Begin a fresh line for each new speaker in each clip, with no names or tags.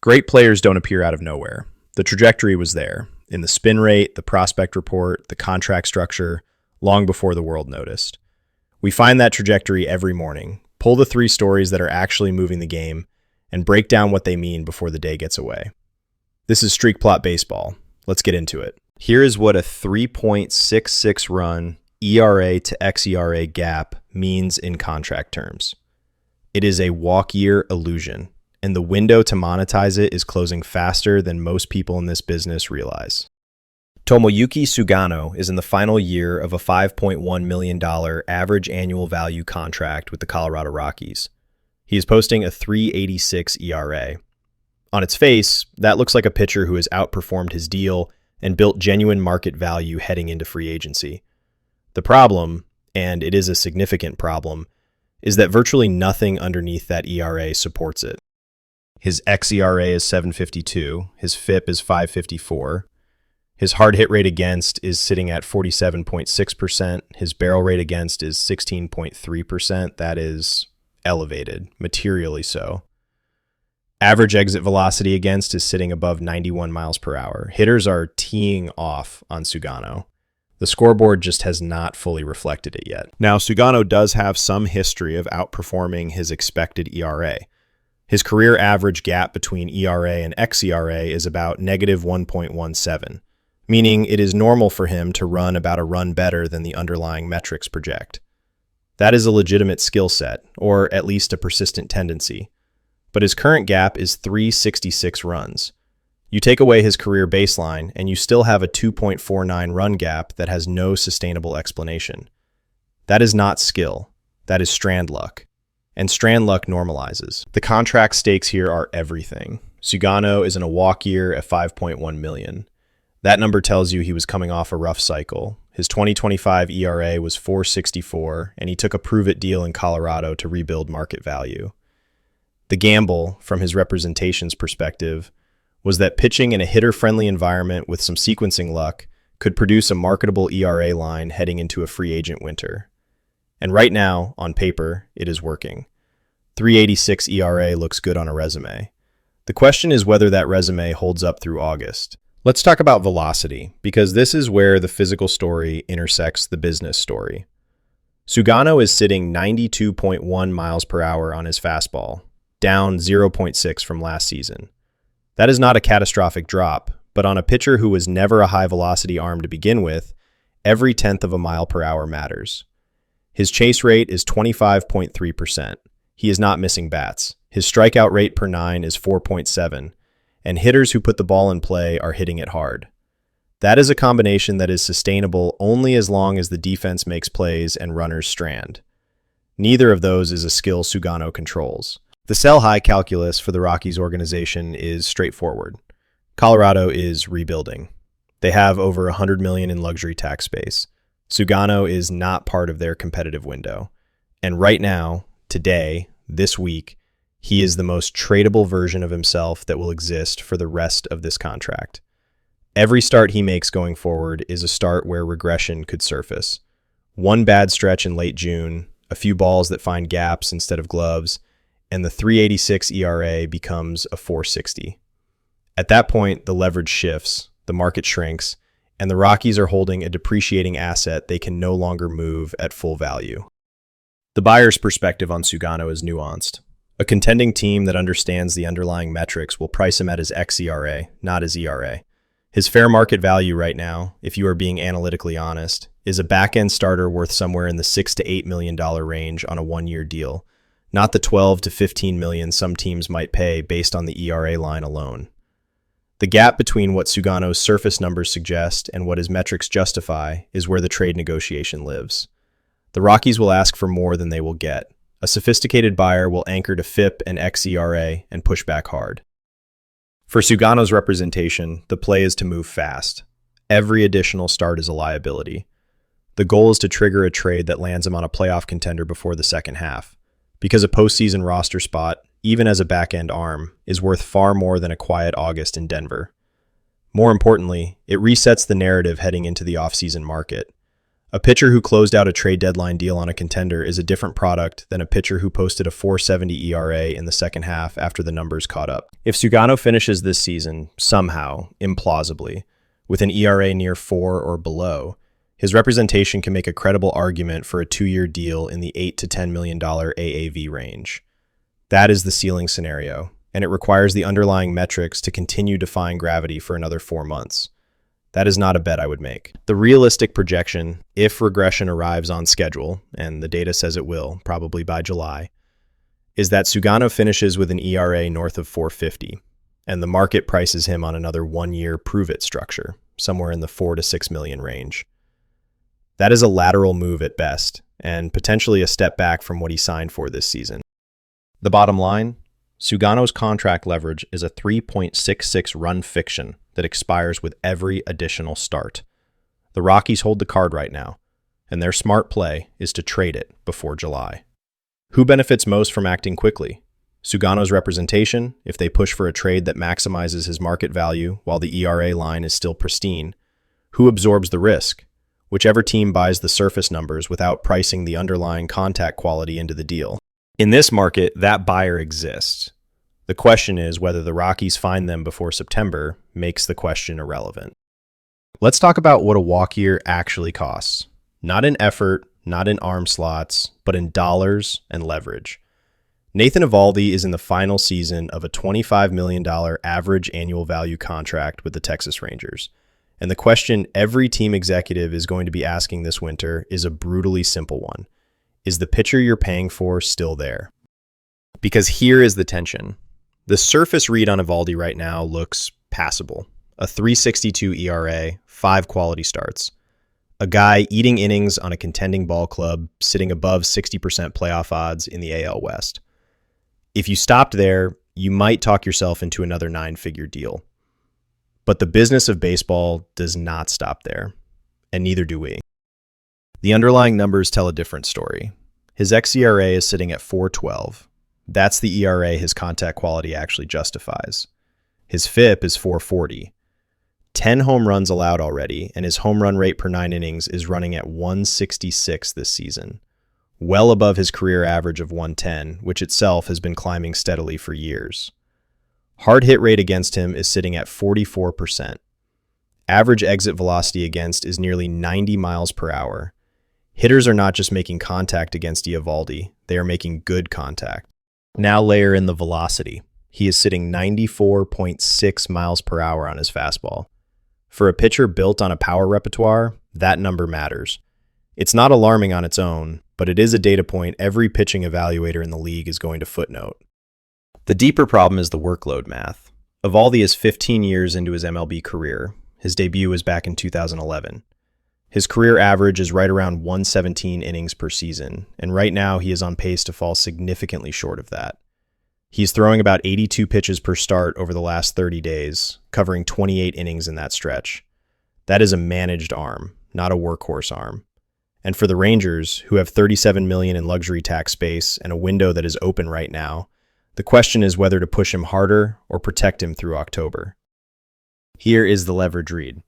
Great players don't appear out of nowhere. The trajectory was there, in the spin rate, the prospect report, the contract structure, long before the world noticed. We find that trajectory every morning, pull the 3 stories that are actually moving the game, and break down what they mean before the day gets away. This is Streak Plot Baseball. Let's get into it. Here is what a 3.66 run ERA to xERA gap means in contract terms. It is a walk-year illusion, and the window to monetize it is closing faster than most people in this business realize. Tomoyuki Sugano is in the final year of a $5.1 million average annual value contract with the Colorado Rockies. He is posting a 3.86 ERA. On its face, that looks like a pitcher who has outperformed his deal and built genuine market value heading into free agency. The problem, and it is a significant problem, is that virtually nothing underneath that ERA supports it. His xERA is 7.52, his FIP is 5.54, his hard hit rate against is sitting at 47.6%, his barrel rate against is 16.3%, that is elevated, materially so. Average exit velocity against is sitting above 91 miles per hour. Hitters are teeing off on Sugano. The scoreboard just has not fully reflected it yet. Now, Sugano does have some history of outperforming his expected ERA. His career average gap between ERA and xERA is about negative 1.17, meaning it is normal for him to run about a run better than the underlying metrics project. That is a legitimate skill set, or at least a persistent tendency. But his current gap is 366 runs. You take away his career baseline, and you still have a 2.49 run gap that has no sustainable explanation. That is not skill. That is strand luck. And strand luck normalizes. The contract stakes here are everything. Sugano is in a walk year at $5.1 million. That number tells you he was coming off a rough cycle. His 2025 ERA was 4.64, and he took a prove-it deal in Colorado to rebuild market value. The gamble, from his representation's perspective, was that pitching in a hitter-friendly environment with some sequencing luck could produce a marketable ERA line heading into a free agent winter. And right now, on paper, it is working. 3.86 ERA looks good on a resume. The question is whether that resume holds up through August. Let's talk about velocity, because this is where the physical story intersects the business story. Sugano is sitting 92.1 miles per hour on his fastball, down 0.6 from last season. That is not a catastrophic drop, but on a pitcher who was never a high-velocity arm to begin with, every tenth of a mile per hour matters. His chase rate is 25.3%. He is not missing bats. His strikeout rate per 9 is 4.7, and hitters who put the ball in play are hitting it hard. That is a combination that is sustainable only as long as the defense makes plays and runners strand. Neither of those is a skill Sugano controls. The sell-high calculus for the Rockies organization is straightforward. Colorado is rebuilding. They have over $100 million in luxury tax space. Sugano is not part of their competitive window. And right now, today, this week, he is the most tradable version of himself that will exist for the rest of this contract. Every start he makes going forward is a start where regression could surface. One bad stretch in late June, a few balls that find gaps instead of gloves, and the 3.86 ERA becomes a 4.60. At that point, the leverage shifts, the market shrinks, and the Rockies are holding a depreciating asset they can no longer move at full value. The buyer's perspective on Sugano is nuanced. A contending team that understands the underlying metrics will price him at his xERA, not his ERA. His fair market value right now, if you are being analytically honest, is a back-end starter worth somewhere in the $6 to $8 million range on a one-year deal, not the $12 to $15 million some teams might pay based on the ERA line alone. The gap between what Sugano's surface numbers suggest and what his metrics justify is where the trade negotiation lives. The Rockies will ask for more than they will get. A sophisticated buyer will anchor to FIP and xERA and push back hard. For Sugano's representation, the play is to move fast. Every additional start is a liability. The goal is to trigger a trade that lands him on a playoff contender before the second half, because a postseason roster spot, even as a back-end arm, is worth far more than a quiet August in Denver. More importantly, it resets the narrative heading into the offseason market. A pitcher who closed out a trade deadline deal on a contender is a different product than a pitcher who posted a 4.70 ERA in the second half after the numbers caught up. If Sugano finishes this season, somehow, implausibly, with an ERA near 4 or below, his representation can make a credible argument for a 2-year deal in the $8 to $10 million AAV range. That is the ceiling scenario, and it requires the underlying metrics to continue defying gravity for another 4 months. That is not a bet I would make. The realistic projection, if regression arrives on schedule, and the data says it will, probably by July, is that Sugano finishes with an ERA north of 4.50, and the market prices him on another 1-year prove-it structure, somewhere in the 4 to 6 million range. That is a lateral move at best, and potentially a step back from what he signed for this season. The bottom line, Sugano's contract leverage is a 3.66 run fiction that expires with every additional start. The Rockies hold the card right now, and their smart play is to trade it before July. Who benefits most from acting quickly? Sugano's representation, if they push for a trade that maximizes his market value while the ERA line is still pristine. Who absorbs the risk? Whichever team buys the surface numbers without pricing the underlying contact quality into the deal. In this market, that buyer exists. The question is whether the Rockies find them before September makes the question irrelevant. Let's talk about what a walk year actually costs. Not in effort, not in arm slots, but in dollars and leverage. Nathan Eovaldi is in the final season of a $25 million average annual value contract with the Texas Rangers. And the question every team executive is going to be asking this winter is a brutally simple one. Is the pitcher you're paying for still there? Because here is the tension. The surface read on Eovaldi right now looks passable. A 3.62 ERA, 5 quality starts. A guy eating innings on a contending ball club, sitting above 60% playoff odds in the AL West. If you stopped there, you might talk yourself into another 9-figure deal. But the business of baseball does not stop there, and neither do we. The underlying numbers tell a different story. His xERA is sitting at 4.12. That's the ERA his contact quality actually justifies. His FIP is 4.40. 10 home runs allowed already, and his home run rate per 9 innings is running at 166 this season, well above his career average of 110, which itself has been climbing steadily for years. Hard hit rate against him is sitting at 44%. Average exit velocity against is nearly 90 miles per hour. Hitters are not just making contact against Eovaldi, they are making good contact. Now layer in the velocity. He is sitting 94.6 miles per hour on his fastball. For a pitcher built on a power repertoire, that number matters. It's not alarming on its own, but it is a data point every pitching evaluator in the league is going to footnote. The deeper problem is the workload math. Eovaldi is 15 years into his MLB career. His debut was back in 2011. His career average is right around 117 innings per season, and right now he is on pace to fall significantly short of that. He's throwing about 82 pitches per start over the last 30 days, covering 28 innings in that stretch. That is a managed arm, not a workhorse arm. And for the Rangers, who have $37 million in luxury tax space and a window that is open right now, the question is whether to push him harder or protect him through October. Here is the leverage read.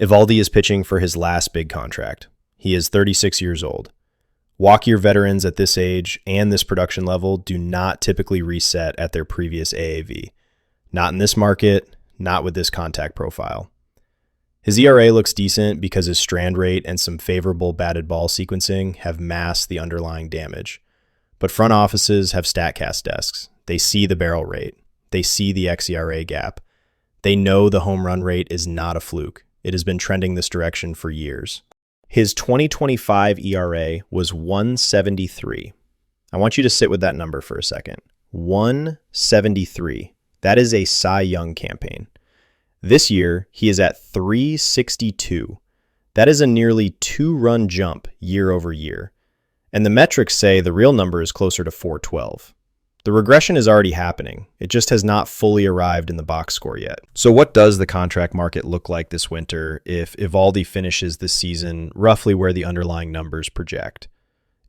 Eovaldi is pitching for his last big contract. He is 36 years old. Walk-year veterans at this age and this production level do not typically reset at their previous AAV. Not in this market, not with this contact profile. His ERA looks decent because his strand rate and some favorable batted ball sequencing have masked the underlying damage. But front offices have StatCast desks. They see the barrel rate. They see the xERA gap. They know the home run rate is not a fluke. It has been trending this direction for years. His 2025 ERA was 173. I want you to sit with that number for a second. 173. That is a Cy Young campaign. This year, he is at 362. That is a nearly 2-run jump year over year. And the metrics say the real number is closer to 412. The regression is already happening. It just has not fully arrived in the box score yet. So what does the contract market look like this winter if Eovaldi finishes this season roughly where the underlying numbers project?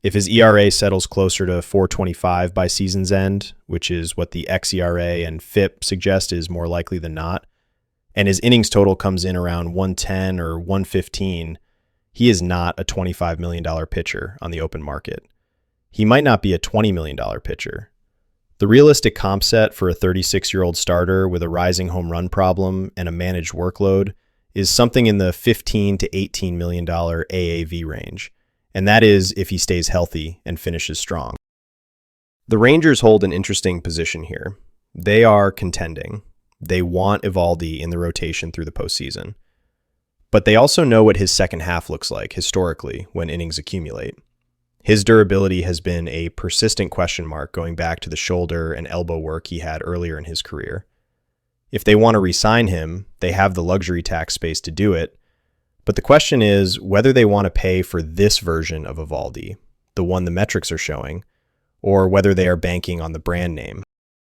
If his ERA settles closer to 425 by season's end, which is what the xERA and FIP suggest is more likely than not, and his innings total comes in around 110 or 115, He is not a $25 million pitcher on the open market. He might not be a $20 million pitcher. The realistic comp set for a 36-year-old starter with a rising home run problem and a managed workload is something in the $15 to $18 million AAV range, and that is if he stays healthy and finishes strong. The Rangers hold an interesting position here. They are contending. They want Eovaldi in the rotation through the postseason. But they also know what his second half looks like historically when innings accumulate. His durability has been a persistent question mark going back to the shoulder and elbow work he had earlier in his career. If they want to re-sign him, they have the luxury tax space to do it. But the question is whether they want to pay for this version of Eovaldi, the one the metrics are showing, or whether they are banking on the brand name.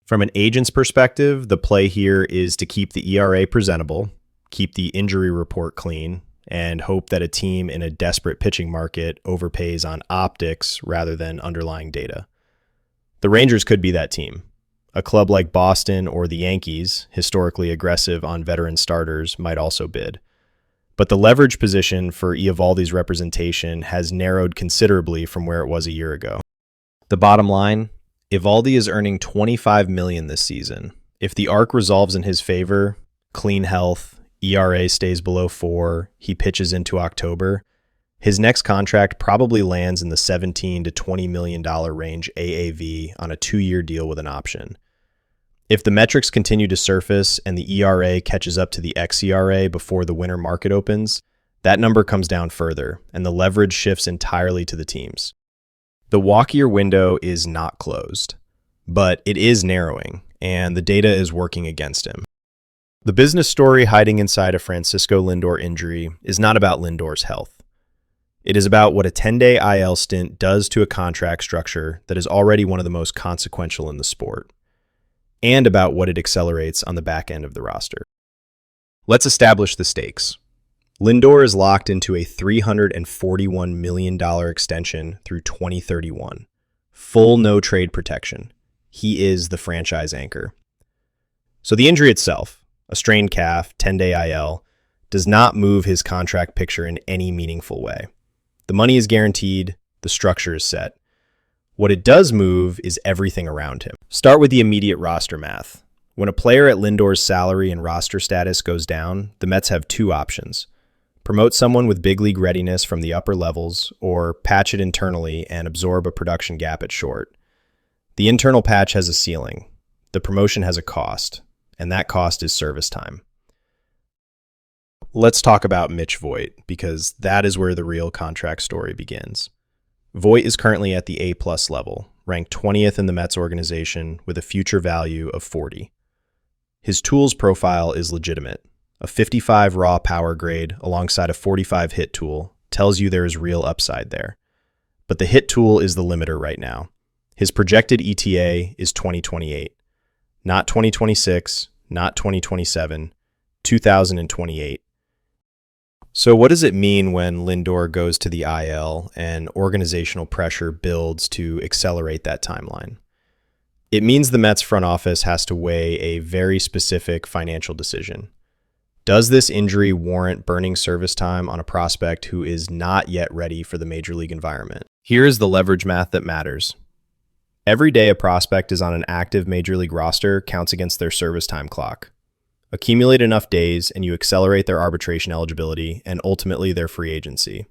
From an agent's perspective, the play here is to keep the ERA presentable, keep the injury report clean, and hope that a team in a desperate pitching market overpays on optics rather than underlying data. The Rangers could be that team. A club like Boston or the Yankees, historically aggressive on veteran starters, might also bid. But the leverage position for Eovaldi's representation has narrowed considerably from where it was a year ago. The bottom line, Eovaldi is earning $25 million this season. If the arc resolves in his favor, clean health, ERA stays below 4, he pitches into October, his next contract probably lands in the $17 to $20 million range AAV on a 2-year deal with an option. If the metrics continue to surface and the ERA catches up to the xERA before the winter market opens, that number comes down further, and the leverage shifts entirely to the teams. The walk-year window is not closed, but it is narrowing, and the data is working against him. The business story hiding inside a Francisco Lindor injury is not about Lindor's health. It is about what a 10-day IL stint does to a contract structure that is already one of the most consequential in the sport, and about what it accelerates on the back end of the roster. Let's establish the stakes. Lindor is locked into a $341 million extension through 2031. Full no-trade protection. He is the franchise anchor. So the injury itself, a strained calf, 10-day IL, does not move his contract picture in any meaningful way. The money is guaranteed, the structure is set. What it does move is everything around him. Start with the immediate roster math. When a player at Lindor's salary and roster status goes down, the Mets have two options. Promote someone with big league readiness from the upper levels, or patch it internally and absorb a production gap at short. The internal patch has a ceiling. The promotion has a cost, and that cost is service time. Let's talk about Mitch Voit, because that is where the real contract story begins. Voit is currently at the A+ level, ranked 20th in the Mets organization with a future value of 40. His tools profile is legitimate. A 55 raw power grade alongside a 45 hit tool tells you there is real upside there. But the hit tool is the limiter right now. His projected ETA is 2028. Not 2026, not 2027, 2028. So what does it mean when Lindor goes to the IL and organizational pressure builds to accelerate that timeline? It means the Mets front office has to weigh a very specific financial decision. Does this injury warrant burning service time on a prospect who is not yet ready for the major league environment? Here is the leverage math that matters. Every day a prospect is on an active major league roster counts against their service time clock. Accumulate enough days and you accelerate their arbitration eligibility and ultimately their free agency.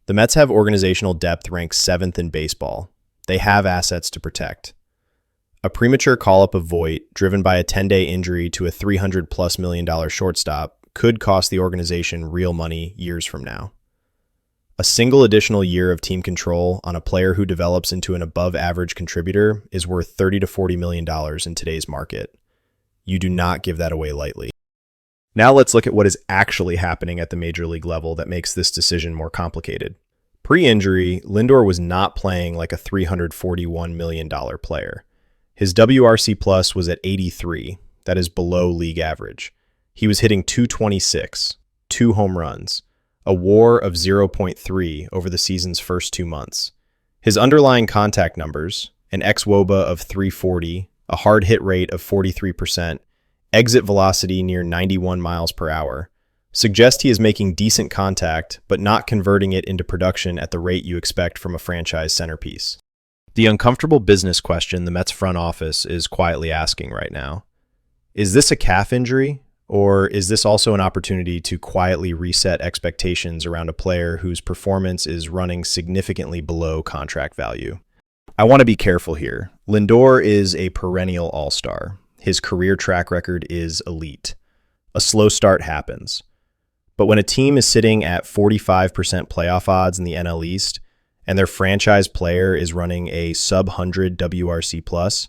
The Mets have organizational depth ranked 7th in baseball. They have assets to protect. A premature call-up of Voit, driven by a 10-day injury to a $300+ million shortstop, could cost the organization real money years from now. A single additional year of team control on a player who develops into an above-average contributor is worth $30 to $40 million in today's market. You do not give that away lightly. Now let's look at what is actually happening at the major league level that makes this decision more complicated. Pre-injury, Lindor was not playing like a $341 million player. His WRC plus was at 83, that is below league average. He was hitting .226, 2 home runs, a WAR of 0.3 over the season's first 2 months. His underlying contact numbers, an xWOBA of 340, a hard hit rate of 43%, exit velocity near 91 miles per hour, suggest he is making decent contact, but not converting it into production at the rate you expect from a franchise centerpiece. The uncomfortable business question the Mets front office is quietly asking right now. Is this a calf injury, or is this also an opportunity to quietly reset expectations around a player whose performance is running significantly below contract value? I want to be careful here. Lindor is a perennial all-star. His career track record is elite. A slow start happens. But when a team is sitting at 45% playoff odds in the NL East, and their franchise player is running a sub-100 WRC+,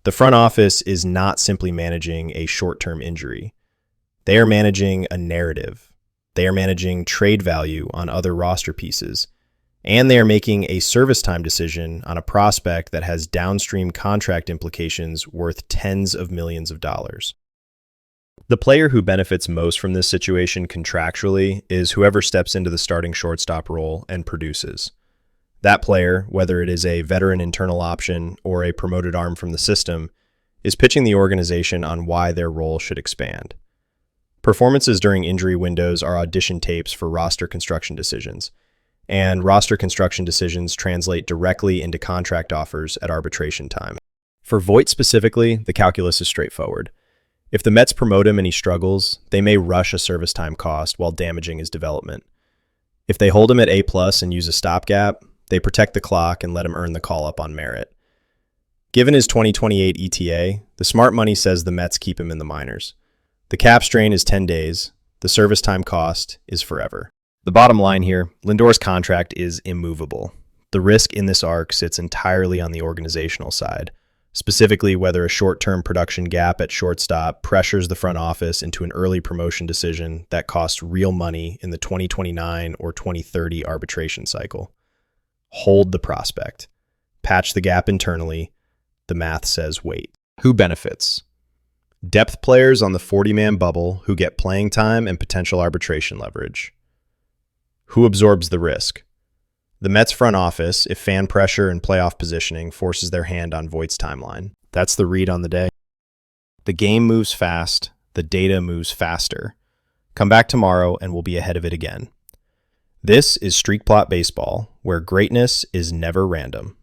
the front office is not simply managing a short-term injury. They are managing a narrative. They are managing trade value on other roster pieces. And they are making a service time decision on a prospect that has downstream contract implications worth tens of millions of dollars. The player who benefits most from this situation contractually is whoever steps into the starting shortstop role and produces. That player, whether it is a veteran internal option or a promoted arm from the system, is pitching the organization on why their role should expand. Performances during injury windows are audition tapes for roster construction decisions, and roster construction decisions translate directly into contract offers at arbitration time. For Voit specifically, the calculus is straightforward. If the Mets promote him and he struggles, they may rush a service time cost while damaging his development. If they hold him at A+ and use a stopgap, they protect the clock and let him earn the call-up on merit. Given his 2028 ETA, the smart money says the Mets keep him in the minors. The cap strain is 10 days. The service time cost is forever. The bottom line here, Lindor's contract is immovable. The risk in this arc sits entirely on the organizational side, specifically whether a short-term production gap at shortstop pressures the front office into an early promotion decision that costs real money in the 2029 or 2030 arbitration cycle. Hold the prospect. Patch the gap internally. The math says wait. Who benefits? Depth players on the 40-man bubble who get playing time and potential arbitration leverage. Who absorbs the risk? The Mets front office, if fan pressure and playoff positioning forces their hand on Voigt's timeline. That's the read on the day. The game moves fast. The data moves faster. Come back tomorrow and we'll be ahead of it again. This is Streak Plot Baseball, where greatness is never random.